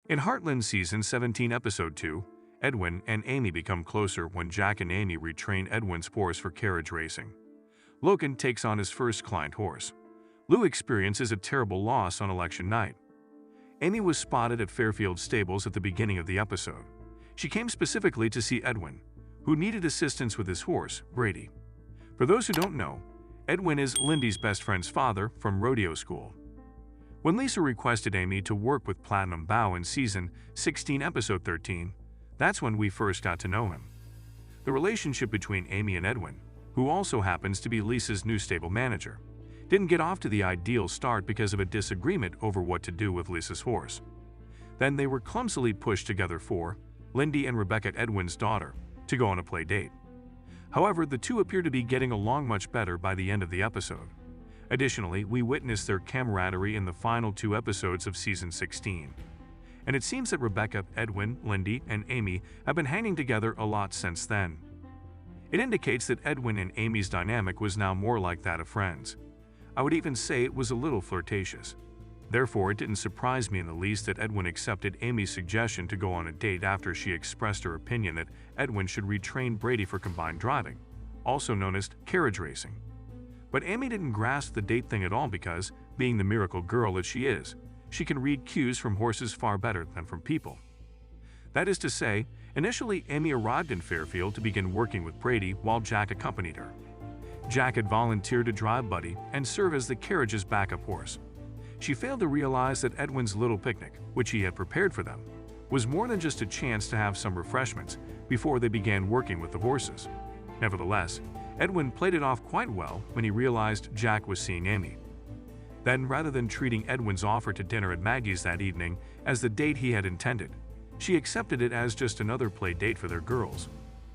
In Heartland Season 17, Episode 2, Edwin and Amy become closer when Jack and Amy retrain Edwin's horse for carriage racing. Logan takes on his first client horse. Lou experiences a terrible loss on election night. Amy was spotted at Fairfield Stables at the beginning of the episode. She came specifically to see Edwin, who needed assistance with his horse, Brady. For those who don't know, Edwin is Lindy's best friend's father from rodeo school. When Lisa requested Amy to work with Platinum Bow in Season 16, Episode 13, that's when we first got to know him. The relationship between Amy and Edwin, who also happens to be Lisa's new stable manager, didn't get off to the ideal start because of a disagreement over what to do with Lisa's horse. Then they were clumsily pushed together for Lindy and Rebecca, Edwin's daughter, to go on a play date. However, the two appear to be getting along much better by the end of the episode. Additionally, we witnessed their camaraderie in the final 2 episodes of Season 16. And it seems that Rebecca, Edwin, Lindy, and Amy have been hanging together a lot since then. It indicates that Edwin and Amy's dynamic was now more like that of friends. I would even say it was a little flirtatious. Therefore, it didn't surprise me in the least that Edwin accepted Amy's suggestion to go on a date after she expressed her opinion that Edwin should retrain Brady for combined driving, also known as carriage racing. But Amy didn't grasp the date thing at all because, being the miracle girl that she is, she can read cues from horses far better than from people. That is to say, initially Amy arrived in Fairfield to begin working with Brady while Jack accompanied her. Jack had volunteered to drive Buddy and serve as the carriage's backup horse. She failed to realize that Edwin's little picnic, which he had prepared for them, was more than just a chance to have some refreshments before they began working with the horses. Nevertheless, Edwin played it off quite well when he realized Jack was seeing Amy. Then, rather than treating Edwin's offer to dinner at Maggie's that evening as the date he had intended, she accepted it as just another play date for their girls.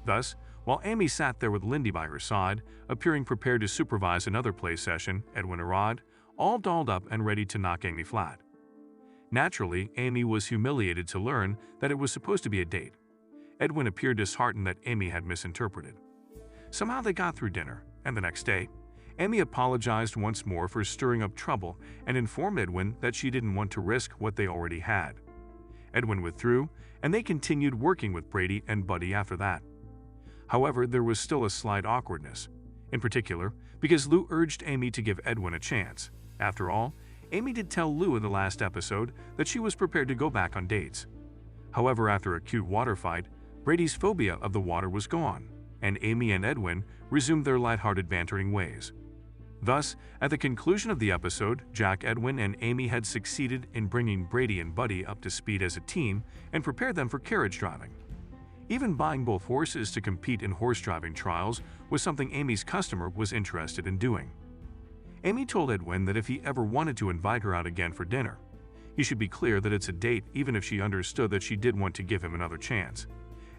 Thus, while Amy sat there with Lindy by her side, appearing prepared to supervise another play session, Edwin arrived, all dolled up and ready to knock Amy flat. Naturally, Amy was humiliated to learn that it was supposed to be a date. Edwin appeared disheartened that Amy had misinterpreted. Somehow they got through dinner, and the next day, Amy apologized once more for stirring up trouble and informed Edwin that she didn't want to risk what they already had. Edwin withdrew, and they continued working with Brady and Buddy after that. However, there was still a slight awkwardness, in particular because Lou urged Amy to give Edwin a chance. After all, Amy did tell Lou in the last episode that she was prepared to go back on dates. However, after a cute water fight, Brady's phobia of the water was gone, and Amy and Edwin resumed their lighthearted bantering ways. Thus, at the conclusion of the episode, Jack, Edwin, and Amy had succeeded in bringing Brady and Buddy up to speed as a team and prepared them for carriage driving. Even buying both horses to compete in horse driving trials was something Amy's customer was interested in doing. Amy told Edwin that if he ever wanted to invite her out again for dinner, he should be clear that it's a date even if she understood that she did want to give him another chance.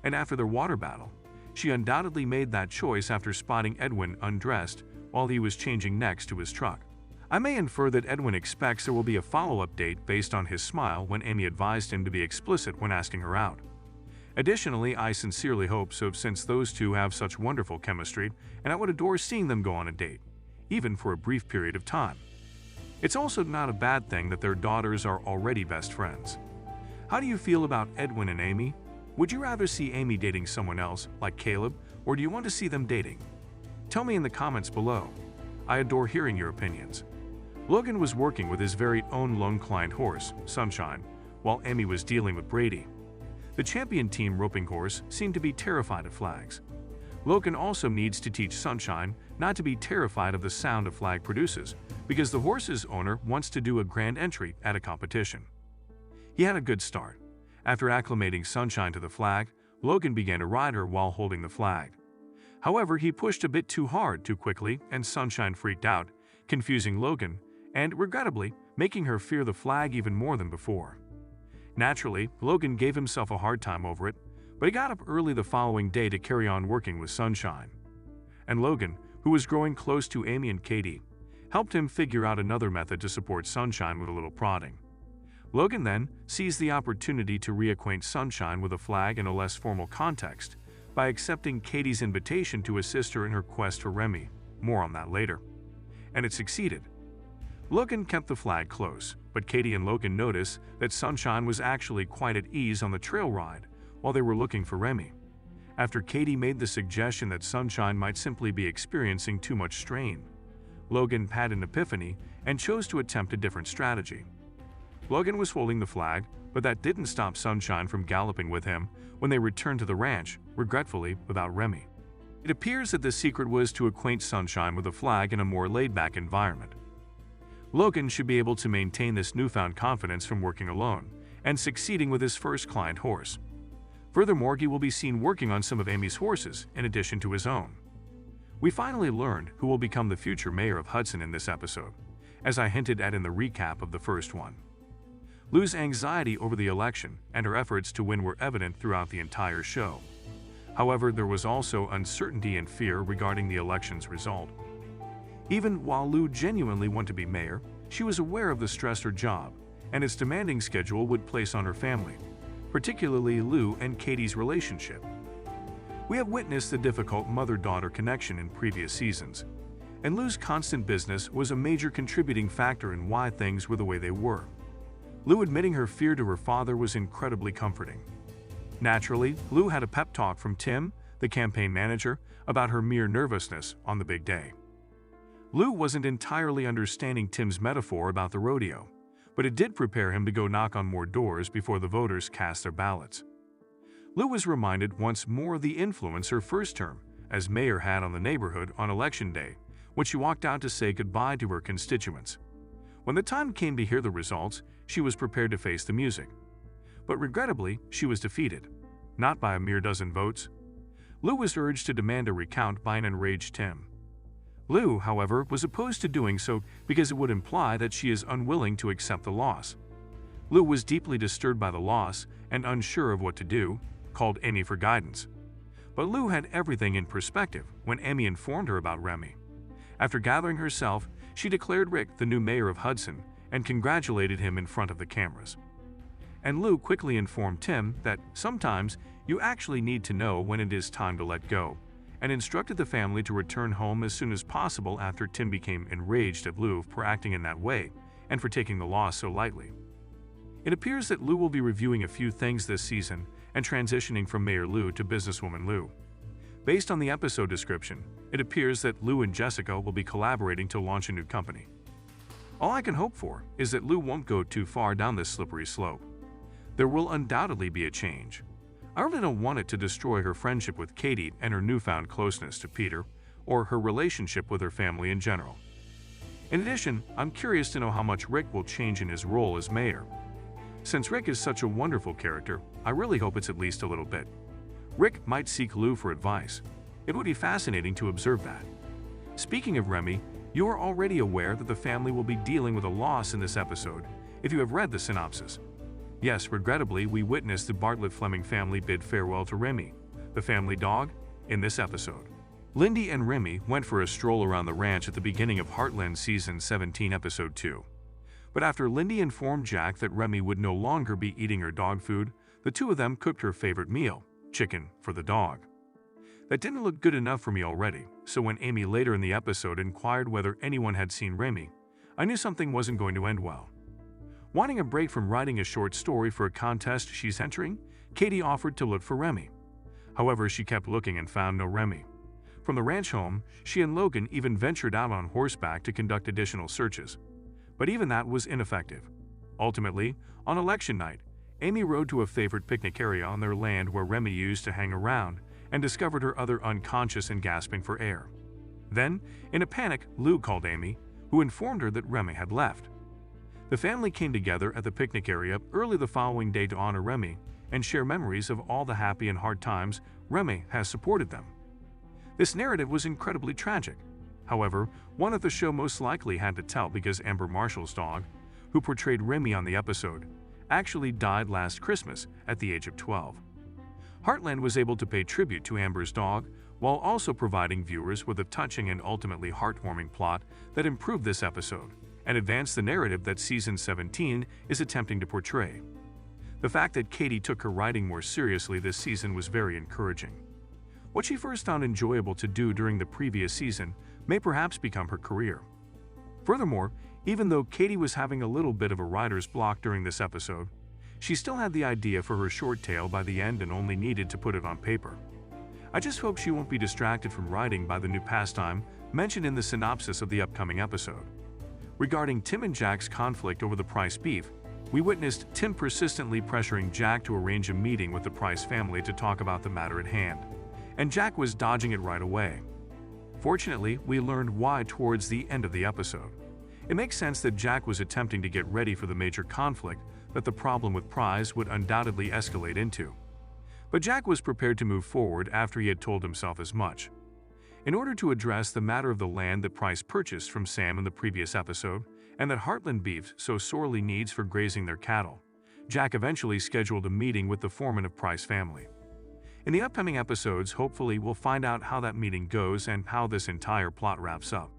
And after their water battle, she undoubtedly made that choice after spotting Edwin undressed while he was changing next to his truck. I may infer that Edwin expects there will be a follow-up date based on his smile when Amy advised him to be explicit when asking her out. Additionally, I sincerely hope so since those two have such wonderful chemistry, and I would adore seeing them go on a date, even for a brief period of time. It's also not a bad thing that their daughters are already best friends. How do you feel about Edwin and Amy? Would you rather see Amy dating someone else, like Caleb, or do you want to see them dating? Tell me in the comments below. I adore hearing your opinions. Logan was working with his very own lone client horse, Sunshine, while Amy was dealing with Brady. The champion team roping horse seemed to be terrified of flags. Logan also needs to teach Sunshine not to be terrified of the sound a flag produces because the horse's owner wants to do a grand entry at a competition. He had a good start. After acclimating Sunshine to the flag, Logan began to ride her while holding the flag. However, he pushed a bit too hard too quickly and Sunshine freaked out, confusing Logan and, regrettably, making her fear the flag even more than before. Naturally, Logan gave himself a hard time over it, but he got up early the following day to carry on working with Sunshine. And Logan, who was growing close to Amy and Katie, helped him figure out another method to support Sunshine with a little prodding. Logan then seized the opportunity to reacquaint Sunshine with a flag in a less formal context by accepting Katie's invitation to assist her in her quest for Remy. More on that later. And it succeeded. Logan kept the flag close, but Katie and Logan notice that Sunshine was actually quite at ease on the trail ride while they were looking for Remy. After Katie made the suggestion that Sunshine might simply be experiencing too much strain, Logan had an epiphany and chose to attempt a different strategy. Logan was holding the flag, but that didn't stop Sunshine from galloping with him when they returned to the ranch, regretfully without Remy. It appears that the secret was to acquaint Sunshine with the flag in a more laid-back environment. Logan should be able to maintain this newfound confidence from working alone and succeeding with his first client horse. Furthermore, he will be seen working on some of Amy's horses in addition to his own. We finally learned who will become the future mayor of Hudson in this episode, as I hinted at in the recap of the first one. Lou's anxiety over the election and her efforts to win were evident throughout the entire show. However, there was also uncertainty and fear regarding the election's result. Even while Lou genuinely wanted to be mayor, she was aware of the stress her job and its demanding schedule would place on her family, particularly Lou and Katie's relationship. We have witnessed the difficult mother-daughter connection in previous seasons, and Lou's constant business was a major contributing factor in why things were the way they were. Lou admitting her fear to her father was incredibly comforting. Naturally, Lou had a pep talk from Tim, the campaign manager, about her mere nervousness on the big day. Lou wasn't entirely understanding Tim's metaphor about the rodeo, but it did prepare him to go knock on more doors before the voters cast their ballots. Lou was reminded once more of the influence her first term as mayor had on the neighborhood on election day when she walked out to say goodbye to her constituents. When the time came to hear the results, she was prepared to face the music. But regrettably, she was defeated, not by a mere dozen votes. Lou was urged to demand a recount by an enraged Tim. Lou, however, was opposed to doing so because it would imply that she is unwilling to accept the loss. Lou was deeply disturbed by the loss and unsure of what to do, called Amy for guidance. But Lou had everything in perspective when Amy informed her about Remy. After gathering herself, she declared Rick the new mayor of Hudson and congratulated him in front of the cameras. And Lou quickly informed Tim that sometimes you actually need to know when it is time to let go, and instructed the family to return home as soon as possible after Tim became enraged at Lou for acting in that way and for taking the loss so lightly. It appears that Lou will be reviewing a few things this season and transitioning from Mayor Lou to businesswoman Lou. Based on the episode description, it appears that Lou and Jessica will be collaborating to launch a new company. All I can hope for is that Lou won't go too far down this slippery slope. There will undoubtedly be a change. I really don't want it to destroy her friendship with Katie and her newfound closeness to Peter, or her relationship with her family in general. In addition, I'm curious to know how much Rick will change in his role as mayor. Since Rick is such a wonderful character, I really hope it's at least a little bit. Rick might seek Lou for advice. It would be fascinating to observe that. Speaking of Remy, you are already aware that the family will be dealing with a loss in this episode if you have read the synopsis. Yes, regrettably, we witnessed the Bartlett Fleming family bid farewell to Remy, the family dog, in this episode. Lindy and Remy went for a stroll around the ranch at the beginning of Heartland Season 17, Episode 2. But after Lindy informed Jack that Remy would no longer be eating her dog food, the two of them cooked her favorite meal, chicken, for the dog. That didn't look good enough for me already, so when Amy later in the episode inquired whether anyone had seen Remy, I knew something wasn't going to end well. Wanting a break from writing a short story for a contest she's entering, Katie offered to look for Remy. However, she kept looking and found no Remy. From the ranch home, she and Logan even ventured out on horseback to conduct additional searches. But even that was ineffective. Ultimately, on election night, Amy rode to a favorite picnic area on their land where Remy used to hang around and discovered her other unconscious and gasping for air. Then, in a panic, Lou called Amy, who informed her that Remy had left. The family came together at the picnic area early the following day to honor Remy and share memories of all the happy and hard times Remy has supported them. This narrative was incredibly tragic. However, one that the show most likely had to tell because Amber Marshall's dog, who portrayed Remy on the episode, actually died last Christmas at the age of 12. Heartland was able to pay tribute to Amber's dog while also providing viewers with a touching and ultimately heartwarming plot that improved this episode and advanced the narrative that Season 17 is attempting to portray. The fact that Katie took her writing more seriously this season was very encouraging. What she first found enjoyable to do during the previous season may perhaps become her career. Furthermore, Even though Katie was having a little bit of a writer's block during this episode, she still had the idea for her short tale by the end and only needed to put it on paper. I just hope she won't be distracted from writing by the new pastime mentioned in the synopsis of the upcoming episode. Regarding Tim and Jack's conflict over the Price beef, we witnessed Tim persistently pressuring Jack to arrange a meeting with the Price family to talk about the matter at hand, and Jack was dodging it right away. Fortunately, we learned why towards the end of the episode. It makes sense that Jack was attempting to get ready for the major conflict that the problem with Price would undoubtedly escalate into. But Jack was prepared to move forward after he had told himself as much. In order to address the matter of the land that Price purchased from Sam in the previous episode, and that Heartland Beef so sorely needs for grazing their cattle, Jack eventually scheduled a meeting with the foreman of Price family. In the upcoming episodes, hopefully we'll find out how that meeting goes and how this entire plot wraps up.